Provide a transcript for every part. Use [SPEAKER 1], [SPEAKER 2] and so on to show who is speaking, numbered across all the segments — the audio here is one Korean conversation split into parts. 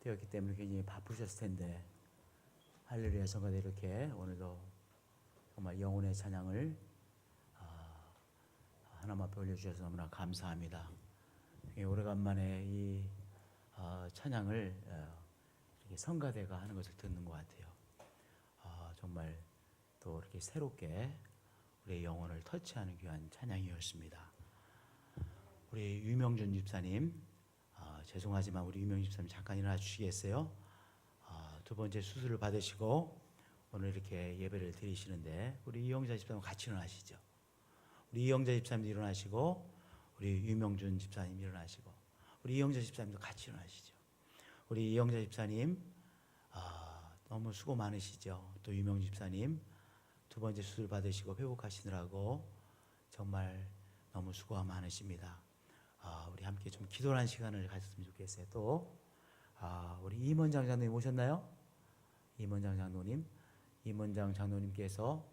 [SPEAKER 1] 되었기 때문에 굉장히 바쁘셨을 텐데 할렐루야 성가대 이렇게 오늘도 정말 영혼의 찬양을 하나님 앞에 올려주셔서 너무나 감사합니다. 오래간만에 이 찬양을 이렇게 성가대가 하는 것을 듣는 것 같아요. 정말 또 이렇게 새롭게 우리의 영혼을 터치하는 귀한 찬양이었습니다. 우리 유명준 집사님, 죄송하지만 우리 유명준 집사님 잠깐 일어나 주시겠어요? 두 번째 수술을 받으시고 오늘 이렇게 예배를 드리시는데 우리 이영자 집사님 같이 일어나시죠. 우리 이영자 집사님도 일어나시고 우리 유명준 집사님 일어나시고 우리 이영자 집사님도 같이 일어나시죠. 우리 이영자 집사님 너무 수고 많으시죠. 또 유명준 집사님 두 번째 수술 받으시고 회복하시느라고 정말 너무 수고가 많으십니다. 우리 함께 좀 기도하는 시간을 가졌으면 좋겠어요. 또 우리 임원장 장로님 오셨나요? 임원장 장로님께서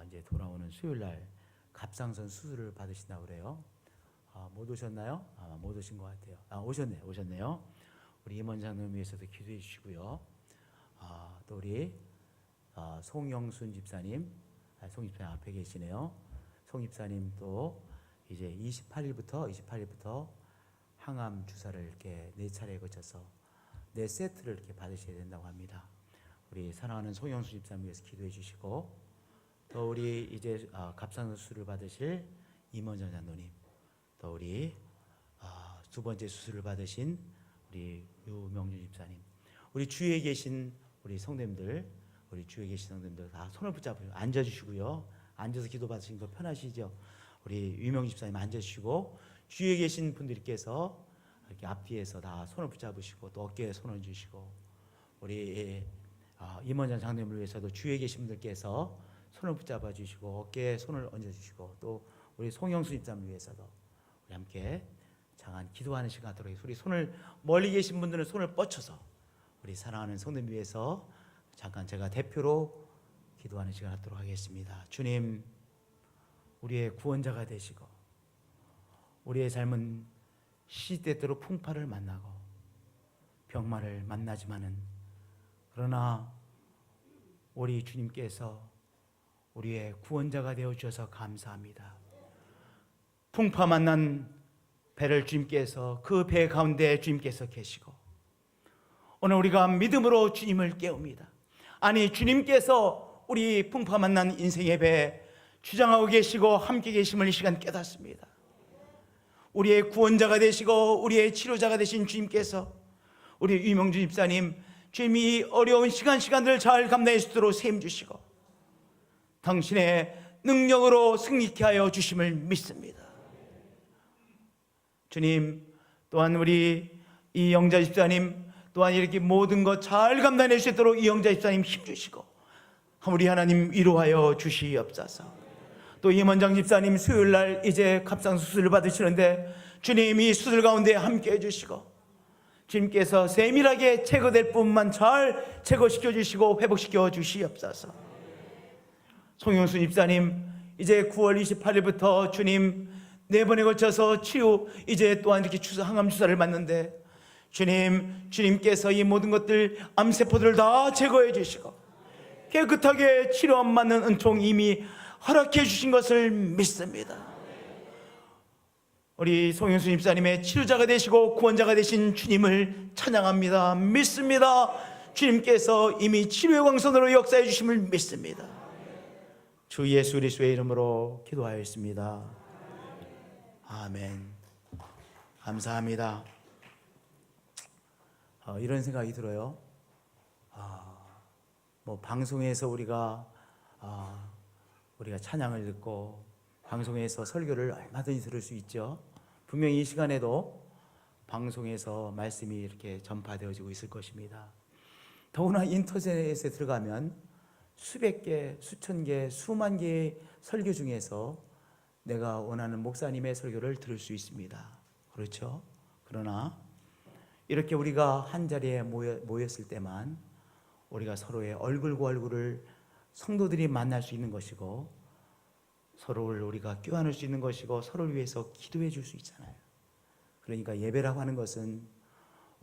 [SPEAKER 1] 이제 돌아오는 수요일날 갑상선 수술을 받으신다고 그래요. 못 오셨나요? 못 오신 것 같아요. 오셨네요. 우리 임원장 장로님 위해서도 기도해 주시고요. 또 우리 송영순 집사님, 송 집사님 앞에 계시네요. 송 집사님 또 이제 28일부터 항암 주사를 이렇게 4차례에 거쳐서 4세트를 이렇게 받으셔야 된다고 합니다. 우리 사랑하는 송영수 집사님 위해서 기도해 주시고 또 우리 이제 갑상선 수술을 받으실 임원장 장로님, 또 우리 두 번째 수술을 받으신 우리 유명준 집사님, 우리 주위에 계신 우리 성도님들, 다 손을 붙잡고 앉아주시고요. 앉아서 기도 받으시는 거 편하시죠? 우리 유명 집사님 앉아주시고 주위에 계신 분들께서 이렇게 앞뒤에서 다 손을 붙잡으시고 또 어깨에 손을 주시고 우리 임원장 장로님을 위해서도 주위에 계신 분들께서 손을 붙잡아 주시고 어깨에 손을 얹어주시고 또 우리 송영수 집사님을 위해서도 우리 함께 잠깐 기도하는 시간 갖도록 하겠습니다. 우리 손을 멀리 계신 분들은 손을 뻗쳐서 우리 사랑하는 성도님 위해서 잠깐 제가 대표로 기도하는 시간 갖도록 하겠습니다. 주님, 우리의 구원자가 되시고 우리의 삶은 시대대로 풍파를 만나고 병마를 만나지만은 그러나 우리 주님께서 우리의 구원자가 되어 주셔서 감사합니다. 풍파 만난 배를 주님께서 그 배 가운데 주님께서 계시고 오늘 우리가 믿음으로 주님을 깨웁니다. 아니 주님께서 우리 풍파 만난 인생의 배에 주장하고 계시고 함께 계심을 이 시간 깨닫습니다. 우리의 구원자가 되시고 우리의 치료자가 되신 주님께서 우리 유명준 집사님, 주님이 어려운 시간들을 잘 감당할 수 있도록 세임 주시고 당신의 능력으로 승리케 하여 주심을 믿습니다. 주님, 또한 우리 이영자 집사님 또한 이렇게 모든 것 잘 감당할 수 있도록 이영자 집사님 힘주시고 우리 하나님 위로하여 주시옵소서. 또 임원장 집사님 수요일날 이제 갑상 수술을 받으시는데 주님 이 수술 가운데 함께 해주시고 주님께서 세밀하게 제거될 뿐만 잘 제거시켜 주시고 회복시켜 주시옵소서. 송영수 집사님 이제 9월 28일부터 주님 4번에 걸쳐서 치유 이제 또한 이렇게 항암 주사를 맞는데 주님께서 이 모든 것들 암세포들을 다 제거해 주시고 깨끗하게 치료 맞는 은총 이미 허락해 주신 것을 믿습니다. 우리 송영수 집사님의 치료자가 되시고 구원자가 되신 주님을 찬양합니다. 믿습니다. 주님께서 이미 치료의 광선으로 역사해 주심을 믿습니다. 주 예수 그리스도의 이름으로 기도하였습니다. 아멘. 감사합니다. 이런 생각이 들어요. 방송에서 우리가 찬양을 듣고 방송에서 설교를 얼마든지 들을 수 있죠. 분명히 이 시간에도 방송에서 말씀이 이렇게 전파되어지고 있을 것입니다. 더구나 인터넷에 들어가면 수백 개, 수천 개, 수만 개의 설교 중에서 내가 원하는 목사님의 설교를 들을 수 있습니다. 그렇죠? 그러나 이렇게 우리가 한 자리에 모였을 때만 우리가 서로의 얼굴과 얼굴을 성도들이 만날 수 있는 것이고 서로를 우리가 껴안을 수 있는 것이고 서로를 위해서 기도해 줄 수 있잖아요. 그러니까 예배라고 하는 것은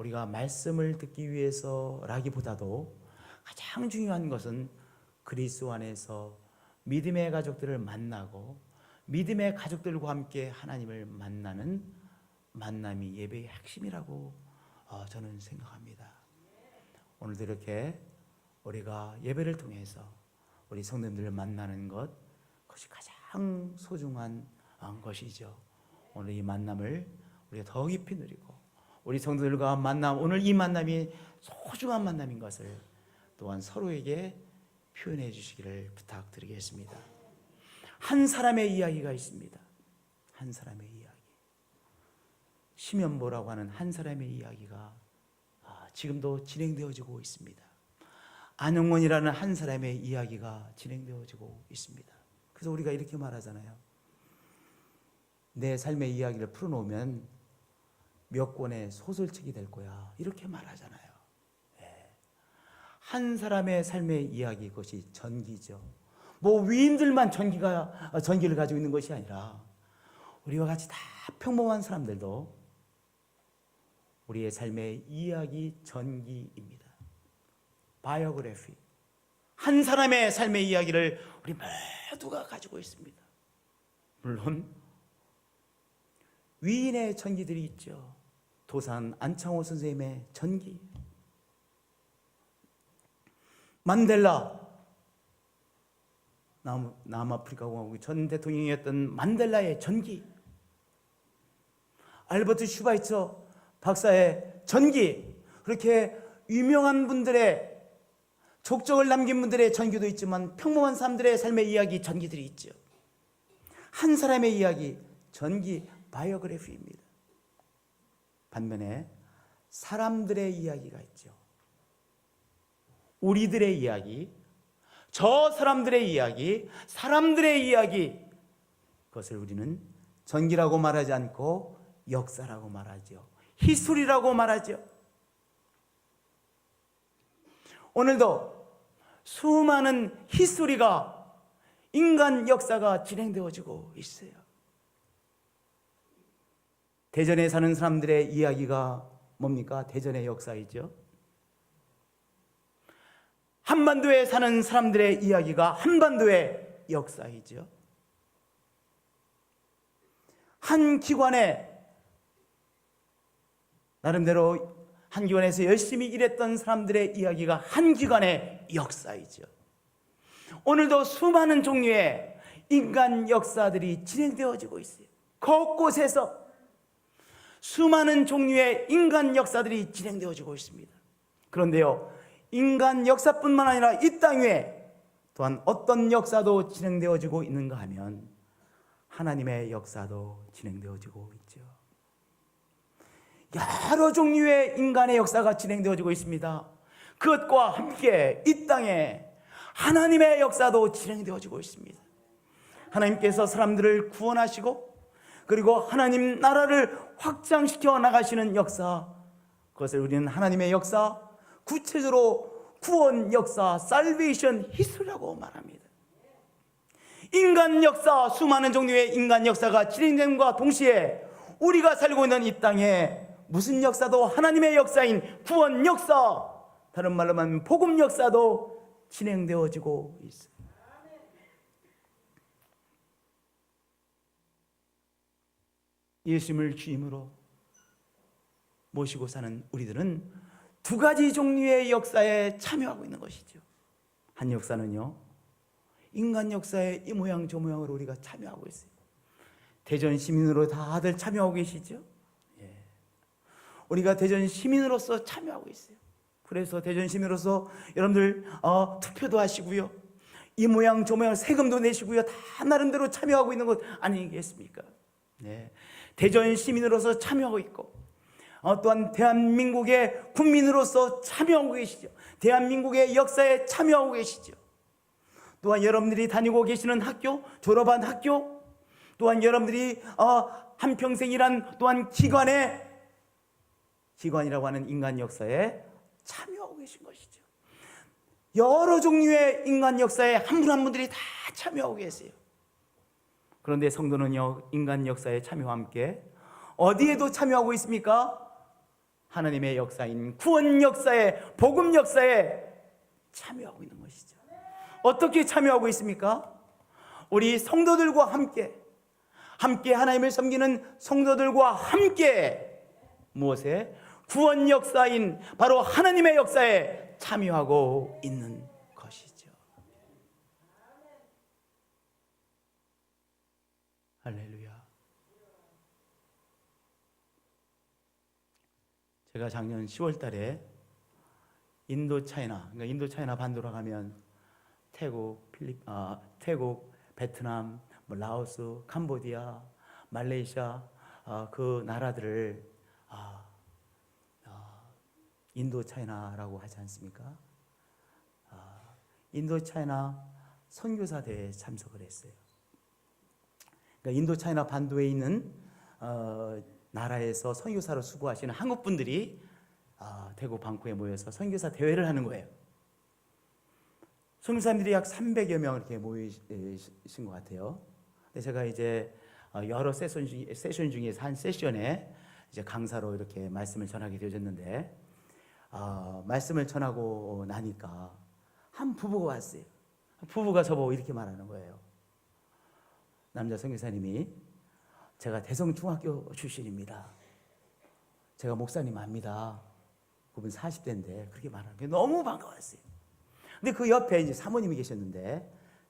[SPEAKER 1] 우리가 말씀을 듣기 위해서라기보다도 가장 중요한 것은 그리스도 안에서 믿음의 가족들을 만나고 믿음의 가족들과 함께 하나님을 만나는 만남이 예배의 핵심이라고 저는 생각합니다. 오늘도 이렇게 우리가 예배를 통해서 우리 성도님들을 만나는 것, 그것이 가장 소중한 것이죠. 오늘 이 만남을 우리가 더 깊이 누리고 우리 성도들과 오늘 이 만남이 소중한 만남인 것을 또한 서로에게 표현해 주시기를 부탁드리겠습니다. 한 사람의 이야기가 있습니다. 한 사람의 이야기. 심연보라고 하는 한 사람의 이야기가 지금도 진행되어지고 있습니다. 안용원이라는 한 사람의 이야기가 진행되어지고 있습니다. 그래서 우리가 이렇게 말하잖아요. 내 삶의 이야기를 풀어놓으면 몇 권의 소설책이 될 거야. 이렇게 말하잖아요. 한 사람의 삶의 이야기, 그것이 전기죠. 뭐 위인들만 전기를 가지고 있는 것이 아니라 우리와 같이 다 평범한 사람들도 우리의 삶의 이야기 전기입니다. 바이오그래피. 한 사람의 삶의 이야기를 우리 모두가 가지고 있습니다. 물론 위인의 전기들이 있죠. 도산 안창호 선생님의 전기, 만델라, 남아프리카 공화국의 전 대통령이었던 만델라의 전기, 알버트 슈바이처 박사의 전기, 그렇게 유명한 분들의 족적을 남긴 분들의 전기도 있지만 평범한 사람들의 삶의 이야기 전기들이 있죠. 한 사람의 이야기 전기 바이오그래피입니다. 반면에 사람들의 이야기가 있죠. 우리들의 이야기, 저 사람들의 이야기, 사람들의 이야기, 그것을 우리는 전기라고 말하지 않고 역사라고 말하죠. 히스토리라고 말하죠. 오늘도 수많은 히스토리가, 인간 역사가 진행되어지고 있어요. 대전에 사는 사람들의 이야기가 뭡니까? 대전의 역사이죠. 한반도에 사는 사람들의 이야기가 한반도의 역사이죠. 한 기관에 나름대로 한 기관에서 열심히 일했던 사람들의 이야기가 한 기관의 역사이죠. 오늘도 수많은 종류의 인간 역사들이 진행되어지고 있어요. 곳곳에서 수많은 종류의 인간 역사들이 진행되어지고 있습니다. 그런데요, 인간 역사뿐만 아니라 이 땅 위에 또한 어떤 역사도 진행되어지고 있는가 하면 하나님의 역사도 진행되어지고 있죠. 여러 종류의 인간의 역사가 진행되어지고 있습니다. 그것과 함께 이 땅에 하나님의 역사도 진행되어지고 있습니다. 하나님께서 사람들을 구원하시고 그리고 하나님 나라를 확장시켜 나가시는 역사, 그것을 우리는 하나님의 역사, 구체적으로 구원 역사, 살베이션 히스토리라고 말합니다. 인간 역사, 수많은 종류의 인간 역사가 진행됨과 동시에 우리가 살고 있는 이 땅에 무슨 역사도 하나님의 역사인 구원 역사, 다른 말로 하면 복음 역사도 진행되어지고 있어요. 예수님을 주임으로 모시고 사는 우리들은 두 가지 종류의 역사에 참여하고 있는 것이죠. 한 역사는요, 인간 역사의 이 모양 저 모양으로 우리가 참여하고 있어요. 대전 시민으로 다들 참여하고 계시죠? 우리가 대전 시민으로서 참여하고 있어요. 그래서 대전 시민으로서 여러분들 투표도 하시고요, 이 모양 저 모양 세금도 내시고요, 다 나름대로 참여하고 있는 것 아니겠습니까? 대전 시민으로서 참여하고 있고 또한 대한민국의 국민으로서 참여하고 계시죠. 대한민국의 역사에 참여하고 계시죠. 또한 여러분들이 다니고 계시는 학교, 졸업한 학교, 또한 여러분들이 한평생 일한 또한 기관이라고 하는 인간 역사에 참여하고 계신 것이죠. 여러 종류의 인간 역사에 한 분 한 분들이 다 참여하고 계세요. 그런데 성도는요, 인간 역사에 참여와 함께 어디에도 참여하고 있습니까? 하나님의 역사인 구원 역사에, 복음 역사에 참여하고 있는 것이죠. 어떻게 참여하고 있습니까? 우리 성도들과 함께 하나님을 섬기는 성도들과 함께 무엇에? 구원 역사인 바로 하나님의 역사에 참여하고 있는 것이죠. 할렐루야. 제가 작년 10월 달에 인도 차이나 반도로 가면 태국, 베트남, 라오스, 캄보디아, 말레이시아 그 나라들을 인도 차이나라고 하지 않습니까? 인도 차이나 선교사 대회에 참석을 했어요. 그러니까 인도 차이나 반도에 있는 나라에서 선교사로 수고하시는 한국 분들이 대구 방콕에 모여서 선교사 대회를 하는 거예요. 선교사님들이 약 300여 명 이렇게 모이신 것 같아요. 근데 제가 이제 여러 세션 중에서 한 세션에 이제 강사로 이렇게 말씀을 전하게 되어졌는데, 말씀을 전하고 나니까 한 부부가 왔어요. 부부가 저보고 이렇게 말하는 거예요. 남자 선교사님이, 제가 대성중학교 출신입니다. 제가 목사님 압니다. 그분 40대인데 그렇게 말하는 게 너무 반가웠어요. 근데 그 옆에 이제 사모님이 계셨는데,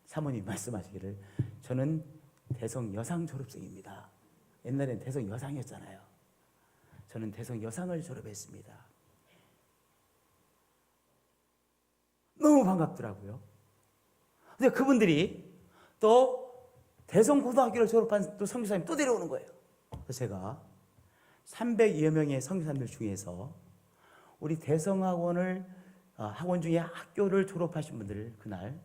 [SPEAKER 1] 사모님이 말씀하시기를, 저는 대성 여상 졸업생입니다. 옛날엔 대성 여상이었잖아요. 저는 대성 여상을 졸업했습니다. 너무 반갑더라고요. 근데 그분들이 또 대성 고등학교를 졸업한 또 선교사님 또 데려오는 거예요. 그래서 제가 300여 명의 선교사님들 중에서 우리 대성학원을 학원 중에 학교를 졸업하신 분들을 그날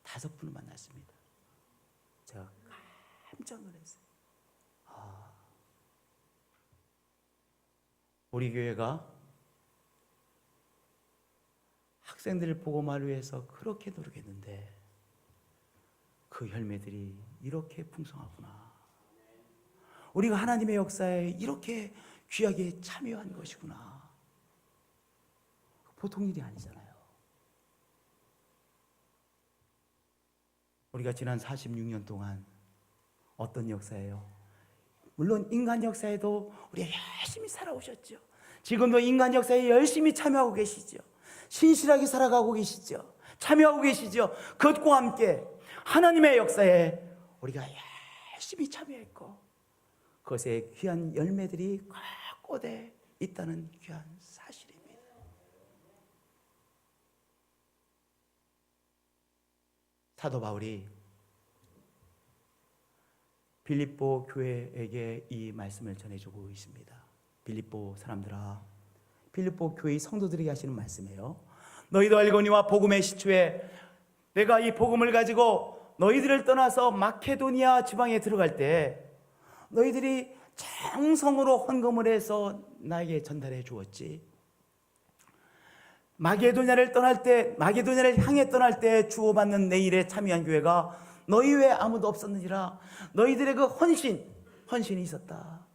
[SPEAKER 1] 5분을 만났습니다. 제가 깜짝 놀랐어요. 우리 교회가 학생들을 복음화를 위해서 그렇게 노력했는데 그 열매들이 이렇게 풍성하구나. 우리가 하나님의 역사에 이렇게 귀하게 참여한 것이구나. 보통 일이 아니잖아요. 우리가 지난 46년 동안 어떤 역사예요? 물론 인간 역사에도 우리가 열심히 살아오셨죠. 지금도 인간 역사에 열심히 참여하고 계시죠. 신실하게 살아가고 계시죠. 참여하고 계시죠. 그것과 함께 하나님의 역사에 우리가 열심히 참여했고 그것에 귀한 열매들이 꽉꽂아 있다는 귀한 사실입니다. 사도 바울이 빌립보 교회에게 이 말씀을 전해주고 있습니다. 빌립보 사람들아, 빌립보 교회의 성도들에게 하시는 말씀이에요. 너희도 알거니와 복음의 시초에 내가 이 복음을 가지고 너희들을 떠나서 마케도니아 지방에 들어갈 때 너희들이 정성으로 헌금을 해서 나에게 전달해 주었지. 마게도냐를 향해 떠날 때 주고받는 내 일에 참여한 교회가 너희 외에 아무도 없었느니라. 너희들의 그 헌신이 있었다.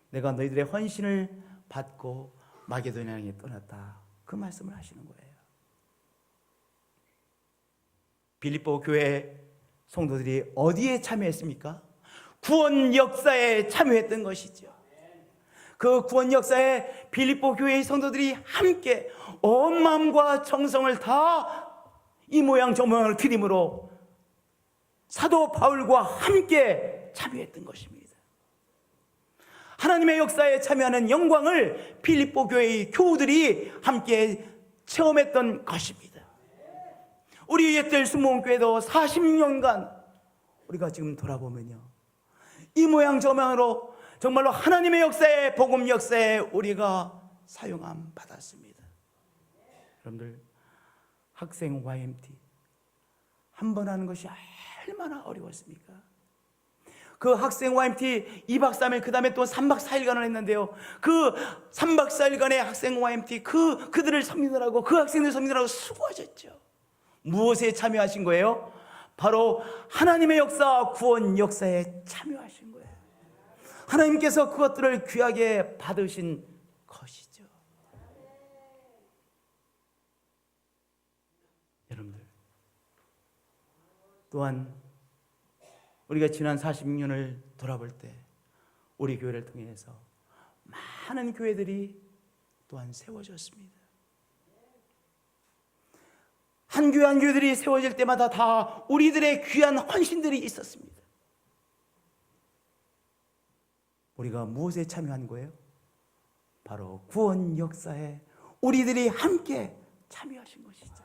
[SPEAKER 1] 내가 너희들의 헌신을 받고 마게도냐에 떠났다. 그 말씀을 하시는 거예요. 빌립보 교회 성도들이 어디에 참여했습니까? 구원 역사에 참여했던 것이죠. 그 구원 역사에 빌립보 교회의 성도들이 함께 온 마음과 정성을 다 이 모양 저 모양을 드림으로 사도 바울과 함께 참여했던 것입니다. 하나님의 역사에 참여하는 영광을 빌립보 교회의 교우들이 함께 체험했던 것입니다. 우리 옛들 순복음교회도 46년간 우리가 지금 돌아보면요, 이 모양 저 모양으로 정말로 하나님의 역사에, 복음 역사에 우리가 사용함 받았습니다. 여러분들, 학생 YMT 한 번 하는 것이 얼마나 어려웠습니까? 그 학생 YMT 2박 3일 그 다음에 또 3박 4일간을 했는데요, 그 3박 4일간의 학생 YMT 그들을 섬기느라고, 그 학생들 섬기느라고 수고하셨죠. 무엇에 참여하신 거예요? 바로 하나님의 역사, 구원 역사에 참여하신 거예요. 하나님께서 그것들을 귀하게 받으신 또한 우리가 지난 46년을 돌아볼 때 우리 교회를 통해서 많은 교회들이 또한 세워졌습니다. 한 교회 한 교회들이 세워질 때마다 다 우리들의 귀한 헌신들이 있었습니다. 우리가 무엇에 참여한 거예요? 바로 구원 역사에 우리들이 함께 참여하신 것이죠.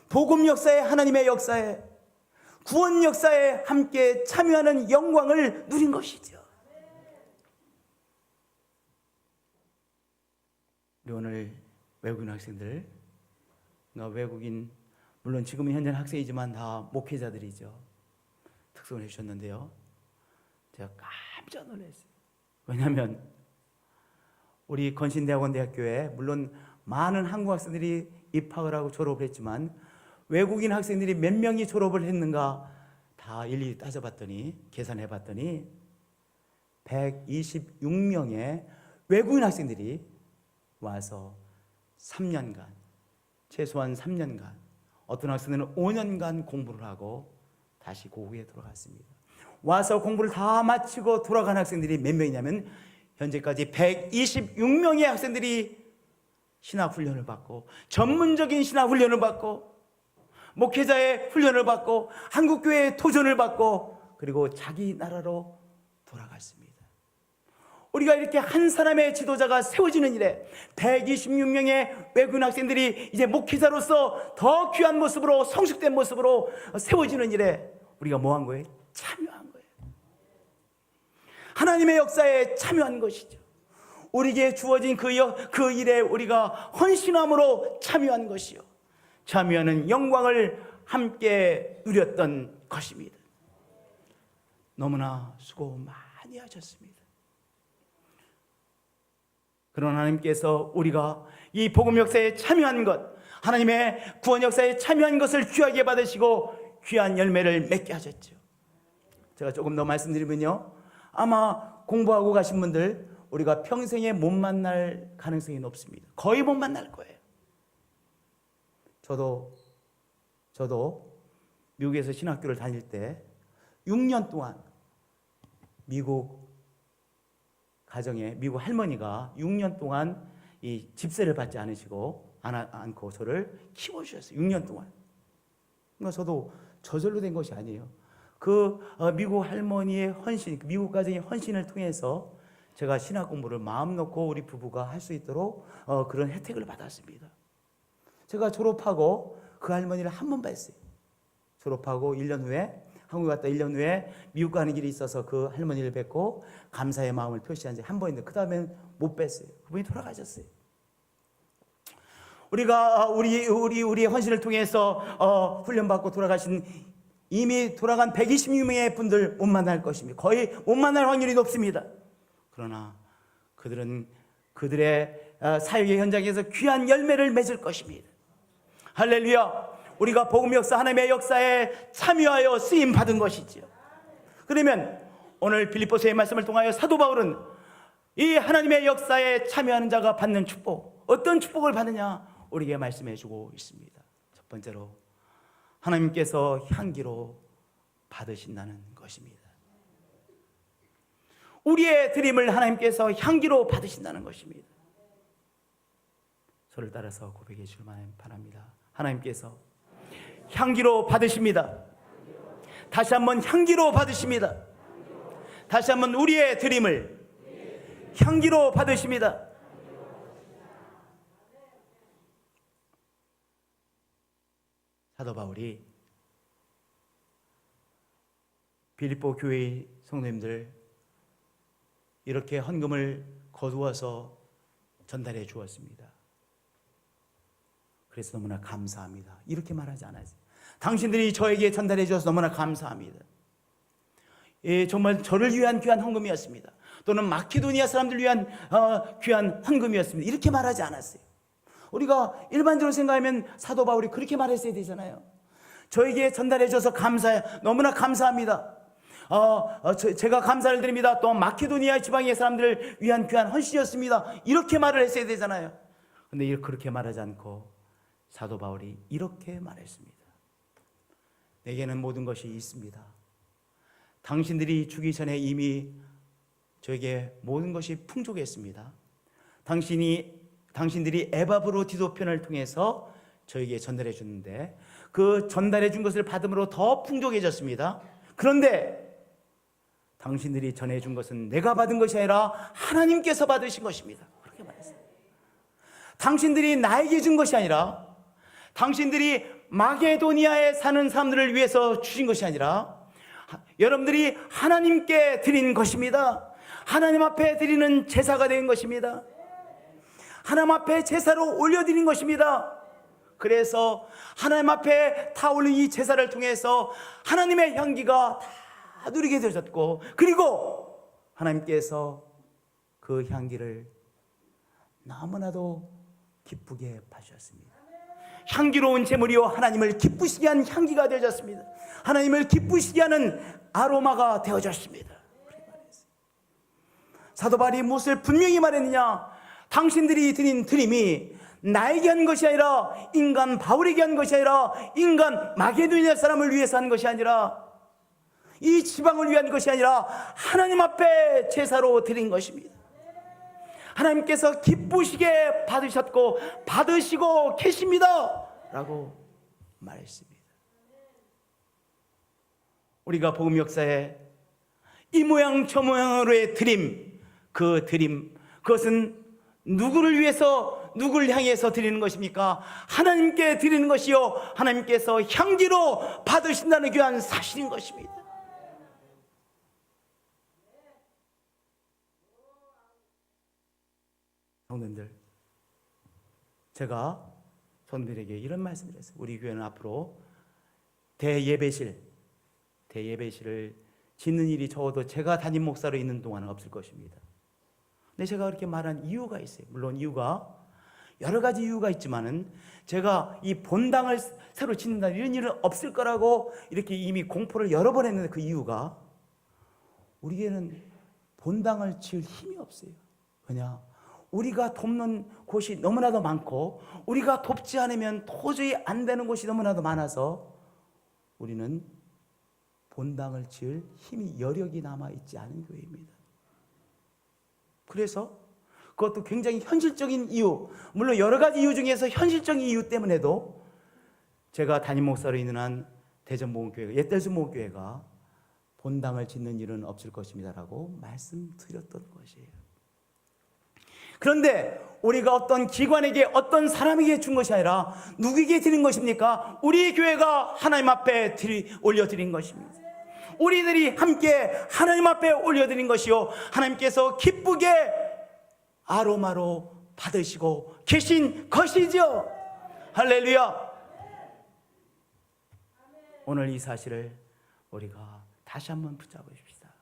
[SPEAKER 1] 복음 역사에, 하나님의 역사에, 구원 역사에 함께 참여하는 영광을 누린 것이죠. 우리 오늘 외국인 학생들, 외국인, 물론 지금은 현재 학생이지만 다 목회자들이죠. 특성을 해주셨는데요. 제가 깜짝 놀랐어요. 왜냐하면 우리 건신대학원대학교에 물론 많은 한국 학생들이 입학을 하고 졸업을 했지만 외국인 학생들이 몇 명이 졸업을 했는가 다 일일이 따져봤더니, 계산해봤더니 126명의 외국인 학생들이 와서 3년간, 최소한 3년간, 어떤 학생들은 5년간 공부를 하고 다시 고국에 돌아갔습니다. 와서 공부를 다 마치고 돌아간 학생들이 몇 명이냐면 현재까지 126명의 학생들이 신학훈련을 받고, 전문적인 신학훈련을 받고, 목회자의 훈련을 받고, 한국교회의 도전을 받고, 그리고 자기 나라로 돌아갔습니다. 우리가 이렇게 한 사람의 지도자가 세워지는 일에 126명의 외국인 학생들이 이제 목회자로서 더 귀한 모습으로, 성숙된 모습으로 세워지는 일에 우리가 뭐 한 거예요? 참여한 거예요. 하나님의 역사에 참여한 것이죠. 우리에게 주어진 그 일에 우리가 헌신함으로 참여한 것이요, 참여하는 영광을 함께 누렸던 것입니다. 너무나 수고 많이 하셨습니다. 그러나 하나님께서 우리가 이 복음 역사에 참여한 것, 하나님의 구원 역사에 참여한 것을 귀하게 받으시고 귀한 열매를 맺게 하셨죠. 제가 조금 더 말씀드리면요, 아마 공부하고 가신 분들 우리가 평생에 못 만날 가능성이 높습니다. 거의 못 만날 거예요. 저도 미국에서 신학교를 다닐 때 6년 동안 미국 가정에 미국 할머니가 6년 동안 이 집세를 받지 않고 저를 키워주셨어요. 6년 동안. 그러니까 저도 저절로 된 것이 아니에요. 그 미국 할머니의 헌신, 미국 가정의 헌신을 통해서 제가 신학 공부를 마음 놓고 우리 부부가 할 수 있도록 그런 혜택을 받았습니다. 제가 졸업하고 그 할머니를 한 번 뵀어요. 졸업하고 1년 후에, 한국에 갔다 1년 후에 미국 가는 길이 있어서 그 할머니를 뵙고 감사의 마음을 표시한 적이 한 번 있는데 그 다음엔 못 뵀어요. 그분이 돌아가셨어요. 우리가 우리의 헌신을 통해서 훈련받고 돌아가신, 이미 돌아간 126명의 분들 못 만날 것입니다. 거의 못 만날 확률이 높습니다. 그러나 그들은 그들의 사역의 현장에서 귀한 열매를 맺을 것입니다. 할렐루야. 우리가 복음 역사, 하나님의 역사에 참여하여 쓰임 받은 것이지요. 그러면 오늘 빌립보서의 말씀을 통하여 사도 바울은 이 하나님의 역사에 참여하는 자가 받는 축복, 어떤 축복을 받느냐 우리에게 말씀해 주고 있습니다. 첫 번째로 하나님께서 향기로 받으신다는 것입니다. 우리의 드림을 하나님께서 향기로 받으신다는 것입니다. 저를 따라서 고백해 주시길 바랍니다. 하나님께서 향기로 받으십니다. 다시 한번 향기로 받으십니다. 다시 한번 우리의 드림을 향기로 받으십니다. 사도 바울이 빌립보 교회의 성도님들 이렇게 헌금을 거두어서 전달해 주었습니다. 그래서 너무나 감사합니다. 이렇게 말하지 않았어요. 당신들이 저에게 전달해 주셔서 너무나 감사합니다. 예, 정말 저를 위한 귀한 헌금이었습니다. 또는 마케도니아 사람들을 위한 귀한 헌금이었습니다. 이렇게 말하지 않았어요. 우리가 일반적으로 생각하면 사도 바울이 그렇게 말했어야 되잖아요. 저에게 전달해 줘서 감사해, 너무나 감사합니다. 제가 감사를 드립니다. 또 마케도니아 지방의 사람들을 위한 귀한 헌신이었습니다. 이렇게 말을 했어야 되잖아요. 그런데 그렇게 말하지 않고 사도 바울이 이렇게 말했습니다. 내게는 모든 것이 있습니다. 당신들이 주기 전에 이미 저에게 모든 것이 풍족했습니다. 당신들이 에바브로디도편을 통해서 저에게 전달해 줬는데 그 전달해 준 것을 받음으로 더 풍족해졌습니다. 그런데 당신들이 전해 준 것은 내가 받은 것이 아니라 하나님께서 받으신 것입니다. 그렇게 말했어요. 당신들이 나에게 준 것이 아니라, 당신들이 마게도니아에 사는 사람들을 위해서 주신 것이 아니라 여러분들이 하나님께 드린 것입니다. 하나님 앞에 드리는 제사가 된 것입니다. 하나님 앞에 제사로 올려드린 것입니다. 그래서 하나님 앞에 다 올린 이 제사를 통해서 하나님의 향기가 다 누리게 되셨고, 그리고 하나님께서 그 향기를 너무나도 기쁘게 봐주셨습니다. 향기로운 제물이요 하나님을 기쁘시게 한 향기가 되어졌습니다. 하나님을 기쁘시게 하는 아로마가 되어졌습니다. 사도 바울이 무엇을 분명히 말했느냐? 당신들이 드린 드림이 나에게 한 것이 아니라, 인간 바울에게 한 것이 아니라, 인간 마게도니아 사람을 위해서 한 것이 아니라, 이 지방을 위한 것이 아니라 하나님 앞에 제사로 드린 것입니다. 하나님께서 기쁘시게 받으셨고 받으시고 계십니다 라고 말했습니다. 우리가 복음 역사에 이 모양 저 모양으로의 드림, 그 드림, 그것은 누구를 위해서, 누구를 향해서 드리는 것입니까? 하나님께 드리는 것이요 하나님께서 향기로 받으신다는 귀한 사실인 것입니다. 성도님들, 제가 성도들에게 이런 말씀을 했어요. 우리 교회는 앞으로 대예배실을 짓는 일이 적어도 제가 담임 목사로 있는 동안은 없을 것입니다. 근데 제가 그렇게 말한 이유가 있어요. 물론 이유가 여러 가지 이유가 있지만은, 제가 이 본당을 새로 짓는다 이런 일은 없을 거라고 이렇게 이미 공포를 여러 번 했는데, 그 이유가 우리 교회는 본당을 지을 힘이 없어요. 왜냐? 우리가 돕는 곳이 너무나도 많고 우리가 돕지 않으면 도저히 안 되는 곳이 너무나도 많아서 우리는 본당을 지을 힘이, 여력이 남아있지 않은 교회입니다. 그래서 그것도 굉장히 현실적인 이유, 물론 여러 가지 이유 중에서 현실적인 이유 때문에도 제가 담임 목사로 있는 한 대전목교회가, 옛대전목교회가 본당을 짓는 일은 없을 것입니다라고 말씀드렸던 것이에요. 그런데 우리가 어떤 기관에게, 어떤 사람에게 준 것이 아니라 누구에게 드린 것입니까? 우리 교회가 하나님 앞에 올려드린 것입니다. 우리들이 함께 하나님 앞에 올려드린 것이요 하나님께서 기쁘게 아로마로 받으시고 계신 것이죠. 할렐루야. 오늘 이 사실을 우리가 다시 한번 붙잡으십시다.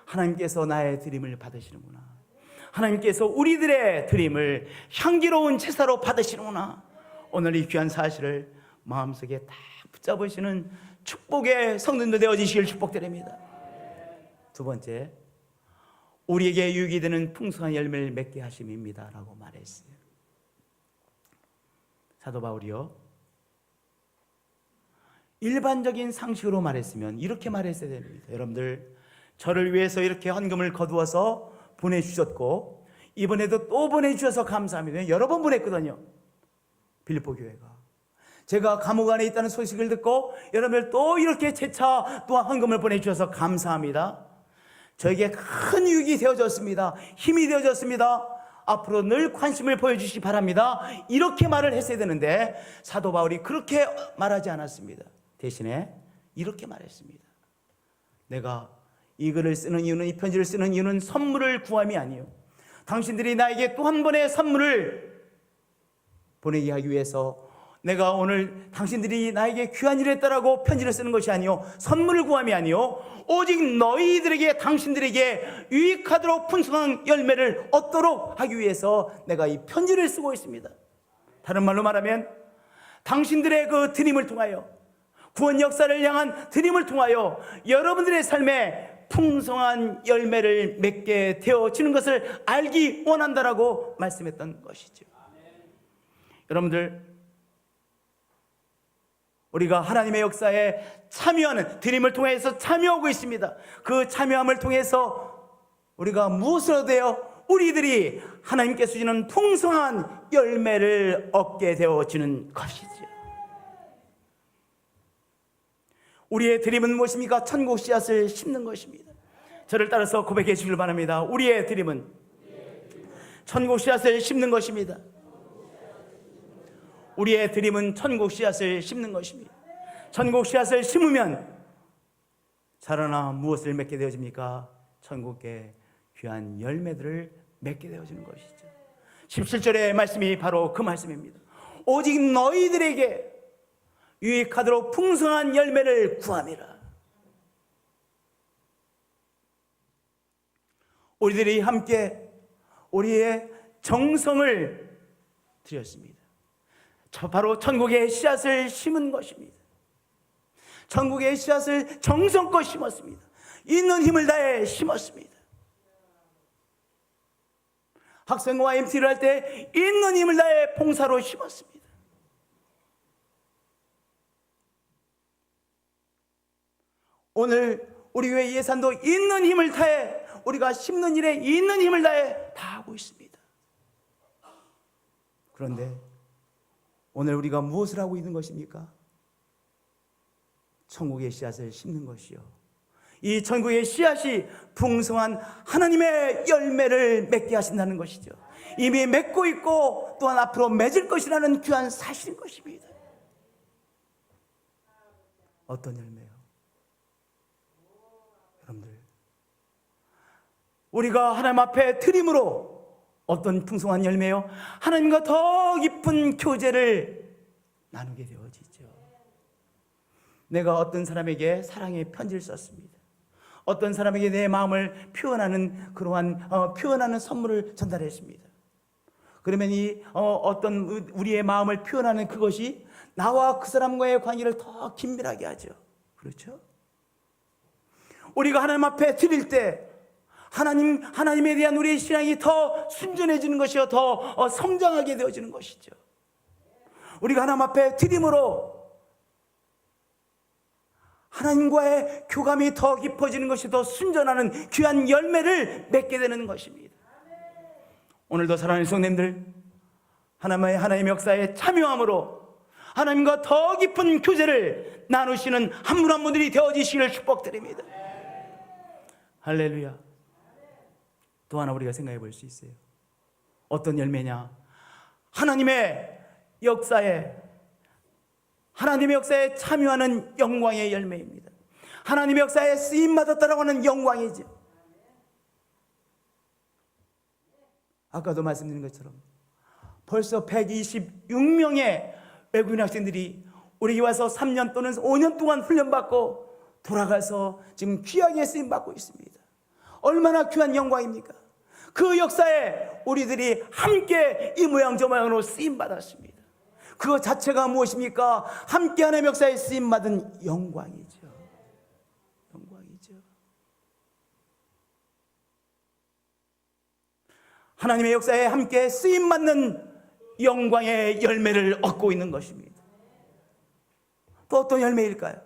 [SPEAKER 1] 하나님께서 나의 드림을 받으시는구나. 하나님께서 우리들의 드림을 향기로운 제사로 받으시는구나. 오늘 이 귀한 사실을 마음속에 딱 붙잡으시는 축복의 성도들 되어지시길 축복드립니다. 두 번째, 우리에게 유익이 되는 풍성한 열매를 맺게 하심입니다 라고 말했어요. 사도 바울이요, 일반적인 상식으로 말했으면 이렇게 말했어야 됩니다. 여러분들, 저를 위해서 이렇게 헌금을 거두어서 보내주셨고 이번에도 또 보내주셔서 감사합니다. 여러 번 보냈거든요. 빌립보 교회가. 제가 감옥 안에 있다는 소식을 듣고 여러분들 또 이렇게 재차 또한 헌금을 보내주셔서 감사합니다. 저에게 큰 유익이 되어졌습니다. 힘이 되어졌습니다. 앞으로 늘 관심을 보여주시기 바랍니다. 이렇게 말을 했어야 되는데 사도 바울이 그렇게 말하지 않았습니다. 대신에 이렇게 말했습니다. 내가 이 글을 쓰는 이유는, 이 편지를 쓰는 이유는 선물을 구함이 아니요, 당신들이 나에게 또 한 번의 선물을 보내게 하기 위해서 내가 오늘 당신들이 나에게 귀한 일을 했다라고 편지를 쓰는 것이 아니요, 선물을 구함이 아니요, 오직 너희들에게, 당신들에게 유익하도록 풍성한 열매를 얻도록 하기 위해서 내가 이 편지를 쓰고 있습니다. 다른 말로 말하면 당신들의 그 드림을 통하여, 구원 역사를 향한 드림을 통하여 여러분들의 삶에 풍성한 열매를 맺게 되어지는 것을 알기 원한다라고 말씀했던 것이죠. 여러분들, 우리가 하나님의 역사에 참여하는, 드림을 통해서 참여하고 있습니다. 그 참여함을 통해서 우리가 무엇을 얻어요? 우리들이 하나님께서 주시는 풍성한 열매를 얻게 되어지는 것이죠. 우리의 드림은 무엇입니까? 천국 씨앗을 심는 것입니다. 저를 따라서 고백해 주시길 바랍니다. 우리의 드림은 천국 씨앗을 심는 것입니다. 우리의 드림은 천국 씨앗을 심는 것입니다. 천국 씨앗을 심으면 자라나 무엇을 맺게 되어집니까? 천국의 귀한 열매들을 맺게 되어지는 것이죠. 17절의 말씀이 바로 그 말씀입니다. 오직 너희들에게 유익하도록 풍성한 열매를 구함이라. 우리들이 함께 우리의 정성을 드렸습니다. 바로 천국의 씨앗을 심은 것입니다. 천국의 씨앗을 정성껏 심었습니다. 있는 힘을 다해 심었습니다. 학생과 MT를 할 때 있는 힘을 다해 봉사로 심었습니다. 오늘 우리 교회 예산도 있는 힘을 다해 우리가 심는 일에 있는 힘을 다해 다 하고 있습니다. 그런데 오늘 우리가 무엇을 하고 있는 것입니까? 천국의 씨앗을 심는 것이요, 이 천국의 씨앗이 풍성한 하나님의 열매를 맺게 하신다는 것이죠. 이미 맺고 있고 또한 앞으로 맺을 것이라는 귀한 사실인 것입니다. 어떤 열매요? 여러분들, 우리가 하나님 앞에 드림으로 어떤 풍성한 열매요? 하나님과 더 깊은 교제를 나누게 되어지죠. 내가 어떤 사람에게 사랑의 편지를 썼습니다. 어떤 사람에게 내 마음을 표현하는 그러한 표현하는 선물을 전달했습니다. 그러면 이 어떤 우리의 마음을 표현하는 그것이 나와 그 사람과의 관계를 더 긴밀하게 하죠. 그렇죠? 우리가 하나님 앞에 드릴 때 하나님에 대한 우리의 신앙이 더 순전해지는 것이요, 더 성장하게 되어지는 것이죠. 우리가 하나님 앞에 드림으로 하나님과의 교감이 더 깊어지는 것이 더 순전하는 귀한 열매를 맺게 되는 것입니다. 오늘도 사랑하는 성도님들, 하나님의 역사에 참여함으로 하나님과 더 깊은 교제를 나누시는 한 분 한 분들이 되어지시기를 축복드립니다. 할렐루야. 또 하나 우리가 생각해 볼 수 있어요. 어떤 열매냐? 하나님의 역사에 참여하는 영광의 열매입니다. 하나님의 역사에 쓰임받았다라고 하는 영광이죠. 아까도 말씀드린 것처럼 벌써 126명의 외국인 학생들이 우리에게 와서 3년 또는 5년 동안 훈련받고 돌아가서 지금 귀하게 쓰임받고 있습니다. 얼마나 귀한 영광입니까? 그 역사에 우리들이 함께 이 모양 저 모양으로 쓰임받았습니다. 그것 자체가 무엇입니까? 함께 하나님의 역사에 쓰임받은 영광이죠. 영광이죠. 하나님의 역사에 함께 쓰임받는 영광의 열매를 얻고 있는 것입니다. 또 어떤 열매일까요?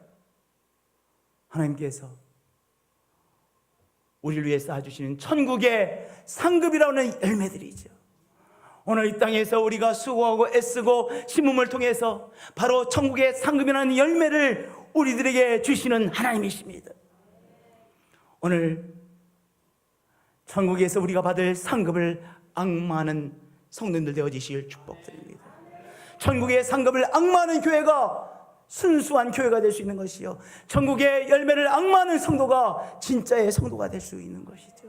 [SPEAKER 1] 하나님께서 우리를 위해 쌓아주시는 천국의 상급이라고 하는 열매들이죠. 오늘 이 땅에서 우리가 수고하고 애쓰고 심음을 통해서 바로 천국의 상급이라는 열매를 우리들에게 주시는 하나님이십니다. 오늘 천국에서 우리가 받을 상급을 앙마하는 성도님들 되어지시길 축복드립니다. 천국의 상급을 앙마하는 교회가 순수한 교회가 될 수 있는 것이요, 천국의 열매를 앙마하는 성도가 진짜의 성도가 될 수 있는 것이죠.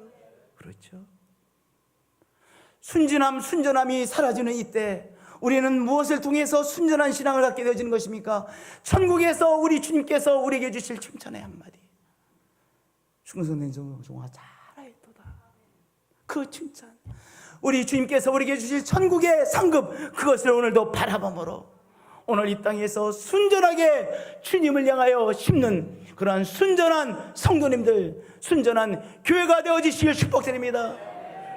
[SPEAKER 1] 그렇죠? 순전함이 사라지는 이때 우리는 무엇을 통해서 순전한 신앙을 갖게 되어지는 것입니까? 천국에서 우리 주님께서 우리에게 주실 칭찬의 한마디, 충성된 종아 잘하였도다. 그 칭찬, 우리 주님께서 우리에게 주실 천국의 상급, 그것을 오늘도 바라봄으로 오늘 이 땅에서 순전하게 주님을 향하여 심는 그러한 순전한 성도님들, 순전한 교회가 되어지시길 축복드립니다.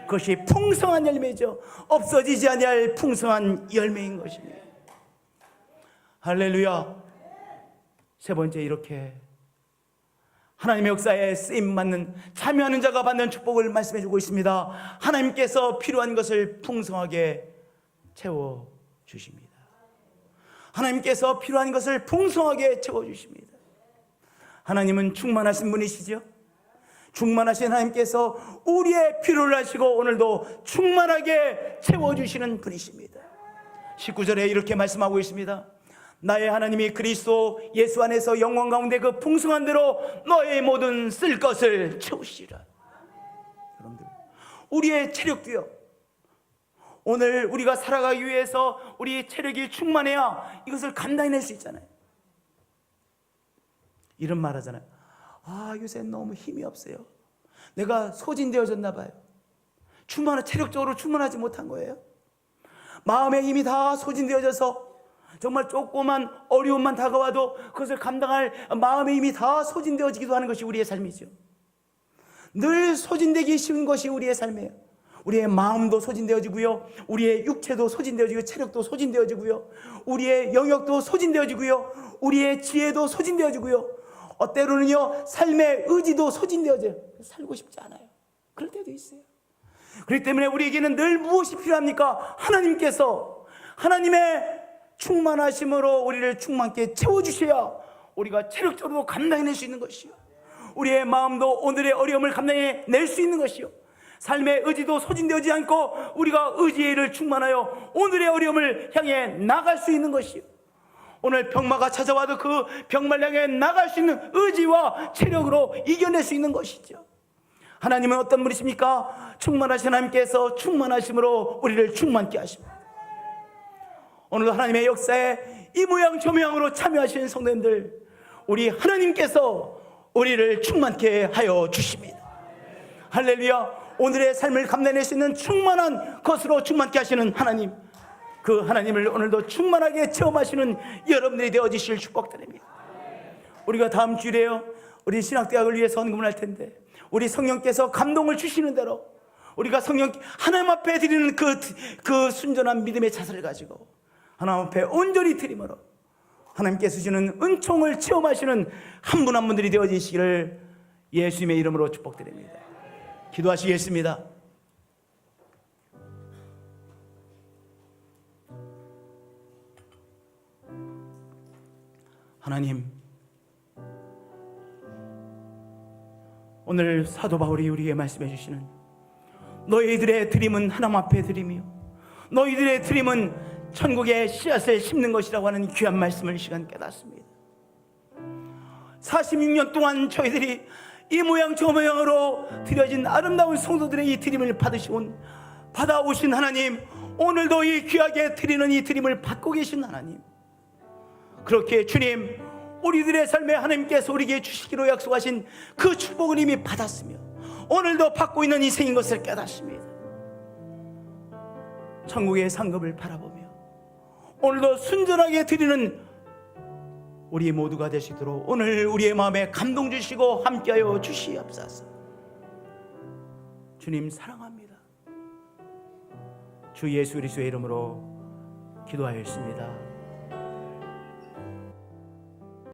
[SPEAKER 1] 그것이 풍성한 열매죠. 없어지지 아니할 풍성한 열매인 것입니다. 할렐루야. 세 번째, 이렇게 하나님의 역사에 쓰임받는 참여하는 자가 받는 축복을 말씀해 주고 있습니다. 하나님께서 필요한 것을 풍성하게 채워주십니다. 하나님께서 필요한 것을 풍성하게 채워주십니다. 하나님은 충만하신 분이시죠. 충만하신 하나님께서 우리의 필요를 아시고 오늘도 충만하게 채워주시는 분이십니다. 19절에 이렇게 말씀하고 있습니다. 나의 하나님이 그리스도 예수 안에서 영광 가운데 그 풍성한 대로 너의 모든 쓸 것을 채우시리라. 여러분들, 우리의 체력도요, 오늘 우리가 살아가기 위해서 우리 체력이 충만해야 이것을 감당해낼 수 있잖아요. 이런 말 하잖아요. 요새 너무 힘이 없어요. 내가 소진되어졌나 봐요. 체력적으로 충만하지 못한 거예요. 마음의 힘이 다 소진되어져서 정말 조그만 어려움만 다가와도 그것을 감당할 마음의 힘이 다 소진되어지기도 하는 것이 우리의 삶이죠. 늘 소진되기 쉬운 것이 우리의 삶이에요. 우리의 마음도 소진되어지고요, 우리의 육체도 소진되어지고, 체력도 소진되어지고요, 우리의 영역도 소진되어지고요, 우리의 지혜도 소진되어지고요, 때로는요 삶의 의지도 소진되어져요. 살고 싶지 않아요. 그럴 때도 있어요. 그렇기 때문에 우리에게는 늘 무엇이 필요합니까? 하나님께서 하나님의 충만하심으로 우리를 충만케 채워주셔야 우리가 체력적으로 감당해낼 수 있는 것이요, 우리의 마음도 오늘의 어려움을 감당해낼 수 있는 것이요, 삶의 의지도 소진되지 않고 우리가 의지를 충만하여 오늘의 어려움을 향해 나갈 수 있는 것이요, 오늘 병마가 찾아와도 그 병마를 향해 나갈 수 있는 의지와 체력으로 이겨낼 수 있는 것이죠. 하나님은 어떤 분이십니까? 충만하신 하나님께서 충만하심으로 우리를 충만케 하십니다. 오늘도 하나님의 역사에 이 모양 저 모양으로 참여하시는 성도님들, 우리 하나님께서 우리를 충만케 하여 주십니다. 할렐루야. 오늘의 삶을 감당할 수 있는 충만한 것으로 충만케 하시는 하나님, 그 하나님을 오늘도 충만하게 체험하시는 여러분들이 되어지실 축복드립니다. 우리가 다음 주일에요, 우리 신학대학을 위해서 헌금을 할 텐데, 우리 성령께서 감동을 주시는 대로 우리가 성령 하나님 앞에 드리는 그 순전한 믿음의 자세를 가지고 하나님 앞에 온전히 드림으로 하나님께서 주시는 은총을 체험하시는 한 분 한 분들이 되어지시기를 예수님의 이름으로 축복드립니다. 기도하시겠습니다. 하나님, 오늘 사도 바울이 우리에게 말씀해 주시는 너희들의 드림은 하나님 앞에 드림이요, 너희들의 드림은 천국의 씨앗을 심는 것이라고 하는 귀한 말씀을 이 시간 깨닫습니다. 46년 동안 저희들이 이 모양 저 모양으로 드려진 아름다운 성도들의 이 드림을 받아오신 하나님, 오늘도 이 귀하게 드리는 이 드림을 받고 계신 하나님, 그렇게 주님, 우리들의 삶에 하나님께서 우리에게 주시기로 약속하신 그 축복을 이미 받았으며 오늘도 받고 있는 인생인 것을 깨닫습니다. 천국의 상급을 바라보며 오늘도 순전하게 드리는 우리 모두가 될 수 있도록 오늘 우리의 마음에 감동 주시고 함께하여 주시옵소서. 주님 사랑합니다. 주 예수 그리스도의 이름으로 기도하였습니다.